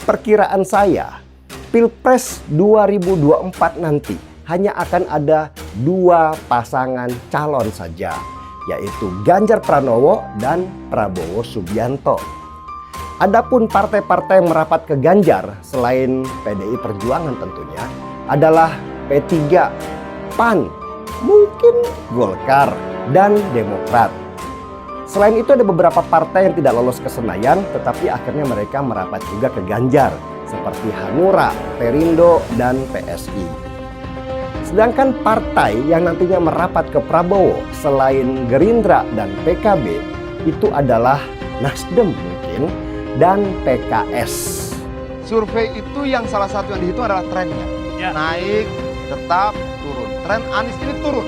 perkiraan saya, Pilpres 2024 nanti hanya akan ada 2 pasangan calon saja, yaitu Ganjar Pranowo dan Prabowo Subianto. Adapun partai-partai yang merapat ke Ganjar selain PDI Perjuangan tentunya adalah P3, PAN, mungkin Golkar, dan Demokrat. Selain itu ada beberapa partai yang tidak lolos ke Senayan tetapi akhirnya mereka merapat juga ke Ganjar seperti Hanura, Perindo, dan PSI. Sedangkan partai yang nantinya merapat ke Prabowo selain Gerindra dan PKB itu adalah Nasdem mungkin dan PKS. Survei itu yang salah satu yang dihitung adalah trennya. Ya. Naik, tetap, turun. Tren Anies ini turun.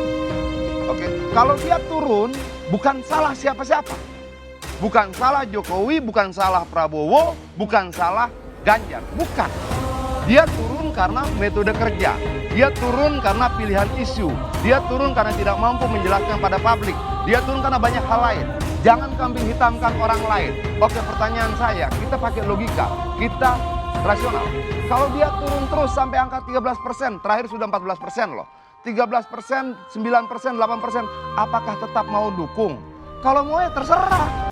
Oke, kalau dia turun bukan salah siapa-siapa. Bukan salah Jokowi, bukan salah Prabowo, bukan salah Ganjar. Bukan. Dia turun karena metode kerja. Dia turun karena pilihan isu. Dia turun karena tidak mampu menjelaskan pada publik. Dia turun karena banyak hal lain. Jangan kambing hitamkan orang lain. Oke, pertanyaan saya, kita pakai logika, kita rasional. Kalau dia turun terus sampai angka 13%, terakhir sudah 14% loh. 13%, 9%, 8%, apakah tetap mau dukung? Kalau mau ya terserah.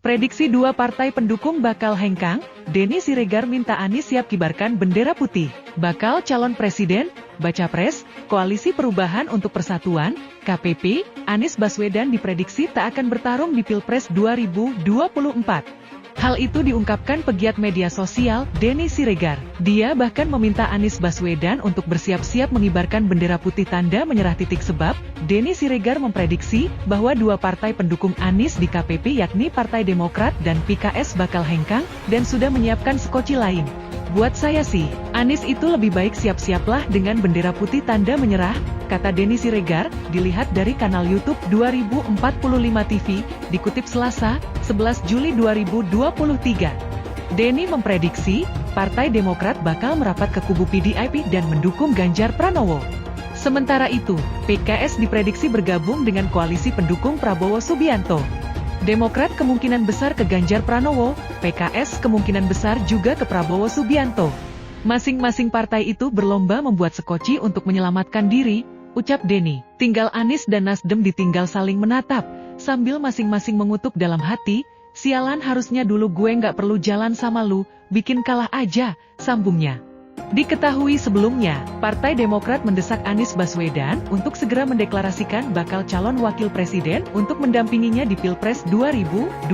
Prediksi 2 partai pendukung bakal hengkang, Denny Siregar minta Anies siap kibarkan bendera putih. Bakal calon presiden, baca pres, Koalisi Perubahan untuk Persatuan, KPP, Anies Baswedan diprediksi tak akan bertarung di Pilpres 2024. Hal itu diungkapkan pegiat media sosial, Denny Siregar. Dia bahkan meminta Anies Baswedan untuk bersiap-siap mengibarkan bendera putih tanda menyerah titik sebab, Denny Siregar memprediksi bahwa 2 partai pendukung Anies di KPP yakni Partai Demokrat dan PKS bakal hengkang dan sudah menyiapkan skoci lain. Buat saya sih, Anies itu lebih baik siap-siaplah dengan bendera putih tanda menyerah, kata Denny Siregar, dilihat dari kanal YouTube 2045 TV, dikutip Selasa, 11 Juli 2023. Denny memprediksi, Partai Demokrat bakal merapat ke kubu PDIP dan mendukung Ganjar Pranowo. Sementara itu, PKS diprediksi bergabung dengan koalisi pendukung Prabowo Subianto. Demokrat kemungkinan besar ke Ganjar Pranowo, PKS kemungkinan besar juga ke Prabowo Subianto. Masing-masing partai itu berlomba membuat skoci untuk menyelamatkan diri, ucap Denny. Tinggal Anies dan Nasdem ditinggal saling menatap, sambil masing-masing mengutuk dalam hati, sialan harusnya dulu gue nggak perlu jalan sama lu, bikin kalah aja, sambungnya. Diketahui sebelumnya, Partai Demokrat mendesak Anies Baswedan untuk segera mendeklarasikan bakal calon wakil presiden untuk mendampinginya di Pilpres 2024.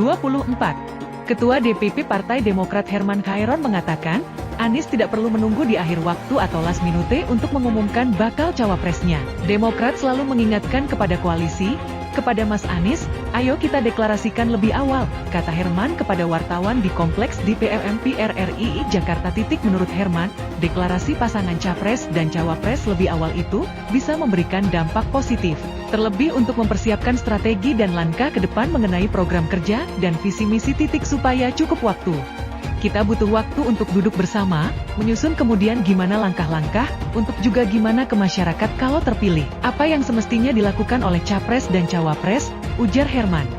Ketua DPP Partai Demokrat Herman Khaeron mengatakan, Anies tidak perlu menunggu di akhir waktu atau last minute untuk mengumumkan bakal cawapresnya. Demokrat selalu mengingatkan kepada koalisi, kepada Mas Anies, ayo kita deklarasikan lebih awal, kata Herman kepada wartawan di kompleks DPR MPR RI Jakarta. Menurut Herman, deklarasi pasangan capres dan cawapres lebih awal itu bisa memberikan dampak positif, terlebih untuk mempersiapkan strategi dan langkah ke depan mengenai program kerja dan visi misi supaya cukup waktu. Kita butuh waktu untuk duduk bersama, menyusun kemudian gimana langkah-langkah, untuk juga gimana ke masyarakat kalau terpilih. Apa yang semestinya dilakukan oleh capres dan cawapres, ujar Herman.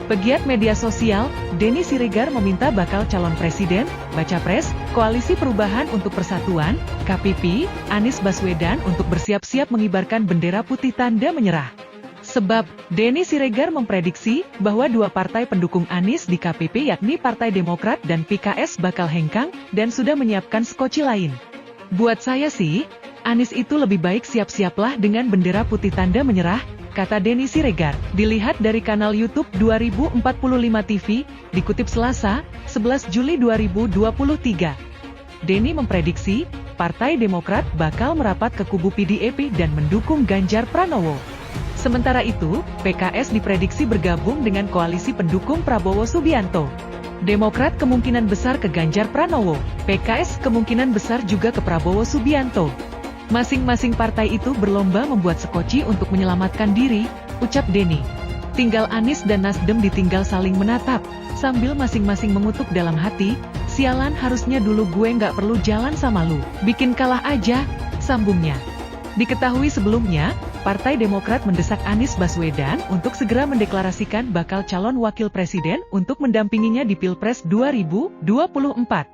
Pegiat media sosial, Denny Siregar meminta bakal calon presiden, baca pres, Koalisi Perubahan untuk Persatuan, KPP, Anies Baswedan untuk bersiap-siap mengibarkan bendera putih tanda menyerah. Sebab, Denny Siregar memprediksi bahwa 2 partai pendukung Anies di KPP yakni Partai Demokrat dan PKS bakal hengkang dan sudah menyiapkan skoci lain. Buat saya sih, Anies itu lebih baik siap-siaplah dengan bendera putih tanda menyerah, kata Denny Siregar. Dilihat dari kanal YouTube 2045 TV, dikutip Selasa, 11 Juli 2023. Denny memprediksi, Partai Demokrat bakal merapat ke kubu PDIP dan mendukung Ganjar Pranowo. Sementara itu, PKS diprediksi bergabung dengan koalisi pendukung Prabowo Subianto. Demokrat kemungkinan besar ke Ganjar Pranowo, PKS kemungkinan besar juga ke Prabowo Subianto. Masing-masing partai itu berlomba membuat skoci untuk menyelamatkan diri, ucap Denny. Tinggal Anies dan Nasdem ditinggal saling menatap, sambil masing-masing mengutuk dalam hati, sialan harusnya dulu gue nggak perlu jalan sama lu, bikin kalah aja, sambungnya. Diketahui sebelumnya, Partai Demokrat mendesak Anies Baswedan untuk segera mendeklarasikan bakal calon wakil presiden untuk mendampinginya di Pilpres 2024.